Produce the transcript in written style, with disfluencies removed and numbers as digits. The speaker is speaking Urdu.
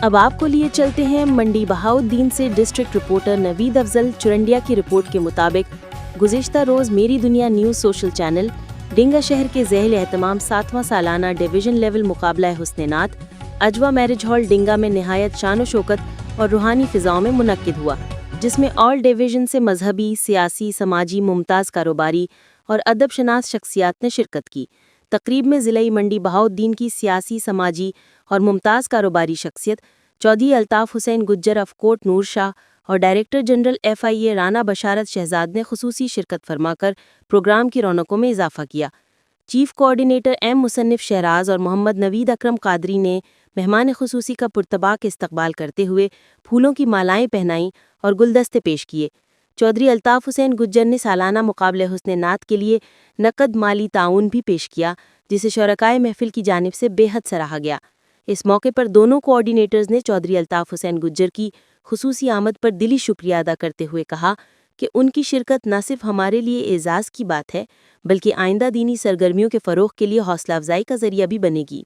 اب آپ کو لیے چلتے ہیں منڈی بہاؤالدین سے ڈسٹرکٹ رپورٹر نوید افضل چرنڈیا کی رپورٹ کے مطابق گزشتہ روز میری دنیا نیوز سوشل چینل ڈنگا شہر کے ذیل اہتمام 7واں سالانہ ڈویژن لیول مقابلہ حسن نعت اجوا میرج ہال ڈنگا میں نہایت شان و شوکت اور روحانی فضاؤں میں منعقد ہوا، جس میں آل ڈویژن سے مذہبی، سیاسی، سماجی ممتاز کاروباری اور ادب شناس شخصیات نے شرکت کی۔ تقریب میں ضلعی منڈی بہاؤالدین کی سیاسی، سماجی اور ممتاز کاروباری شخصیت چودھری الطاف حسین گجر آف کوٹ نور شاہ اور ڈائریکٹر جنرل FIA رانا بشارت شہزاد نے خصوصی شرکت فرما کر پروگرام کی رونقوں میں اضافہ کیا۔ چیف کوآرڈینیٹر مصنف شہراز اور محمد نوید اکرم قادری نے مہمان خصوصی کا پرتپاک استقبال کرتے ہوئے پھولوں کی مالائیں پہنائیں اور گلدستے پیش کیے۔ چودھری الطاف حسین گجر نے سالانہ مقابلہ حسن نعت کے لیے نقد مالی تعاون بھی پیش کیا، جسے شرکائے محفل کی جانب سے بے حد سراہا گیا۔ اس موقع پر دونوں کوآرڈینیٹرز نے چودھری الطاف حسین گجر کی خصوصی آمد پر دلی شکریہ ادا کرتے ہوئے کہا کہ ان کی شرکت نہ صرف ہمارے لیے اعزاز کی بات ہے، بلکہ آئندہ دینی سرگرمیوں کے فروغ کے لیے حوصلہ افزائی کا ذریعہ بھی بنے گی۔